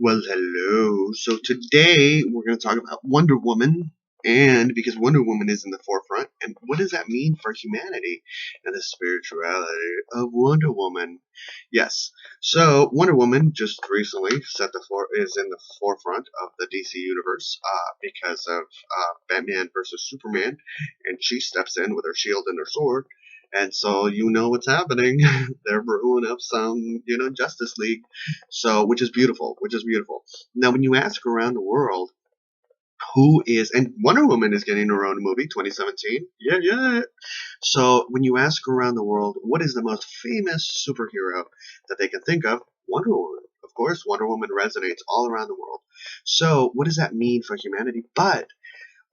Well, hello. So today we're going to talk about Wonder Woman, and because Wonder Woman is in the forefront, and what does that mean for humanity and the spirituality of Wonder Woman? Yes. So Wonder Woman just recently is in the forefront of the DC universe because of Batman versus Superman, and she steps in with her shield and her sword. And so you know what's happening. They're brewing up some, Justice League. So, which is beautiful. Now, when you ask around the world, and Wonder Woman is getting her own movie, 2017. Yeah, yeah. So, when you ask around the world, what is the most famous superhero that they can think of? Wonder Woman. Of course, Wonder Woman resonates all around the world. So, what does that mean for humanity? But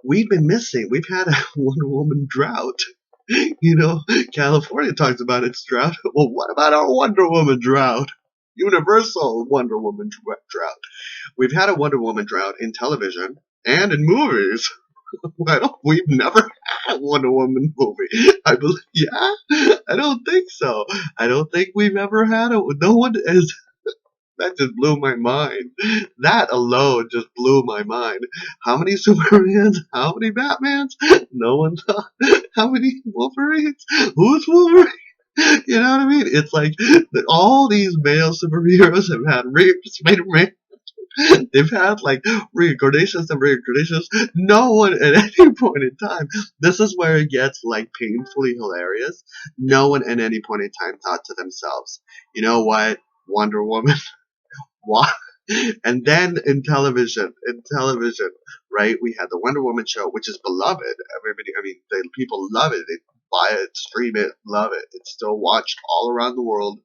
we've had a Wonder Woman drought. California talks about its drought. Well, what about our Wonder Woman drought? Universal Wonder Woman drought. We've had a Wonder Woman drought in television and in movies. We've never had a Wonder Woman movie. I believe, yeah, I don't think so. I don't think we've ever had a. No one has. That just blew my mind. That alone just blew my mind. How many Supermans? How many Batmans? No one thought. How many Wolverines? Who's Wolverine? You know what I mean? It's like all these male superheroes have had Spider-Man. They've had like reincarnations and reincarnations. No one at any point in time. This is where it gets like painfully hilarious. No one at any point in time thought to themselves, you know what? Wonder Woman. Why? And then in television, right? We had the Wonder Woman show, which is beloved. Everybody, I mean, people love it. They buy it, stream it, love it. It's still watched all around the world.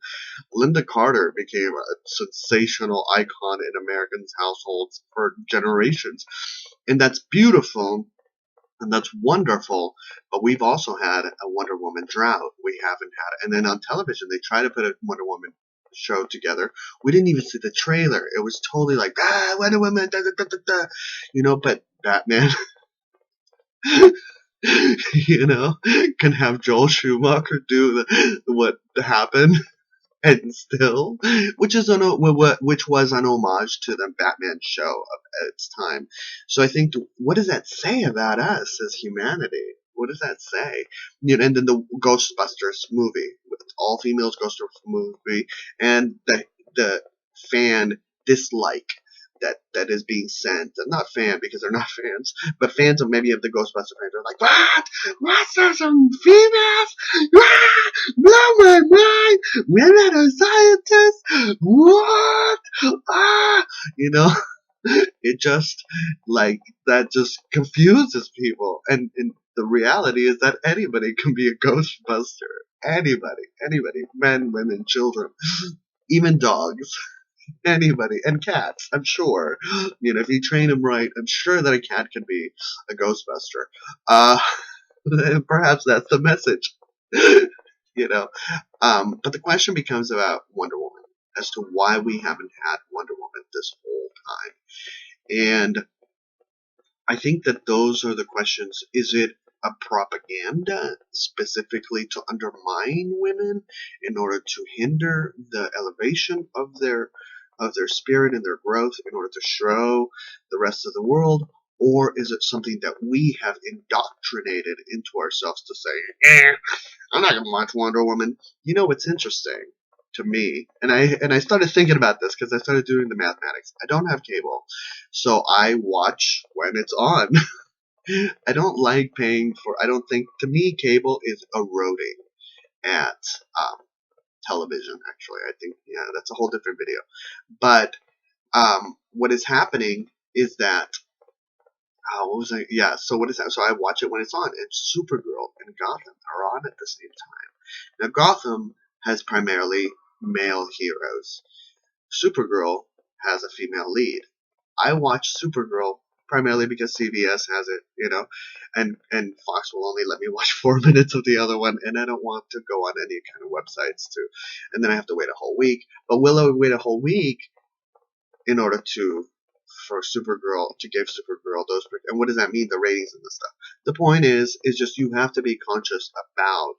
Linda Carter became a sensational icon in Americans' households for generations, and that's beautiful. And that's wonderful, but we've also had a Wonder Woman drought. We haven't had it. And then on television, they try to put a Wonder Woman show together. We didn't even see the trailer. It was totally like, Wonder Woman, da, da, da, da, da. But Batman, can have Joel Schumacher do what happened. And still, which was an homage to the Batman show of its time. So I think, what does that say about us as humanity? What does that say? And then the Ghostbusters movie, with all females Ghostbusters movie, and the fan dislike that is being sent. And not fan because they're not fans, but fans of maybe of the Ghostbuster fans are like, what? What's there some females? Ah, blow my mind. We're not a scientist. What? Ah, you know. It just like that just confuses people, and the reality is that anybody can be a Ghostbuster. Anybody, men, women, children, even dogs. Anybody, and cats, I'm sure. If you train them right, I'm sure that a cat can be a Ghostbuster. Uh, Perhaps that's the message. you know. But the question becomes about Wonder Woman as to why we haven't had Wonder Woman this whole time. And I think that those are the questions. Is it a propaganda specifically to undermine women in order to hinder the elevation of their spirit and their growth in order to show the rest of the world? Or is it something that we have indoctrinated into ourselves to say, I'm not gonna watch Wonder Woman. What's interesting to me, and I started thinking about this because I started doing the mathematics. I don't have cable, so I watch when it's on. I don't like paying for. I don't think, to me, cable is eroding at um, television. Actually, I think, yeah, that's a whole different video. But what is happening is that, what was I? Yeah. So what is that? So I watch it when it's on. And Supergirl and Gotham are on at the same time. Now Gotham has primarily male heroes. Supergirl has a female lead. I watch Supergirl primarily because CBS has it, and Fox will only let me watch 4 minutes of the other one, and I don't want to go on any kind of websites and then I have to wait a whole week. But will I wait a whole week in order for Supergirl to give Supergirl those, and what does that mean? The ratings and the stuff. The point is just you have to be conscious about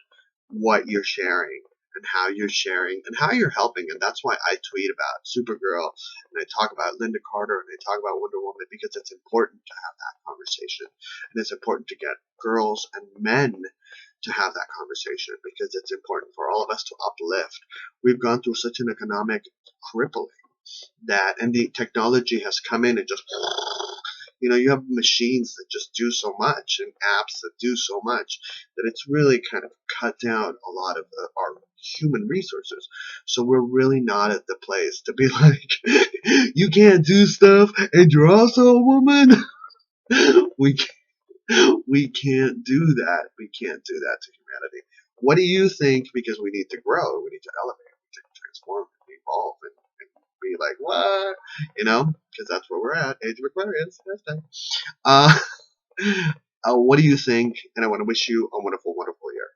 what you're sharing and how you're sharing and how you're helping. And that's why I tweet about Supergirl and I talk about Linda Carter and I talk about Wonder Woman, because it's important to have that conversation. And it's important to get girls and men to have that conversation, because it's important for all of us to uplift. We've gone through such an economic crippling that, and the technology has come in and just, you have machines that just do so much and apps that do so much that it's really kind of cut down a lot of our human resources. So we're really not at the place to be like, you can't do stuff and you're also a woman. we we can't do that. We can't do that to humanity. What do you think? Because we need to grow, we need to elevate, we need to transform, and evolve, and be like, what? Because that's where we're at. Age of Aquarius. Hashtag. Uh, what do you think? And I want to wish you a wonderful, wonderful year.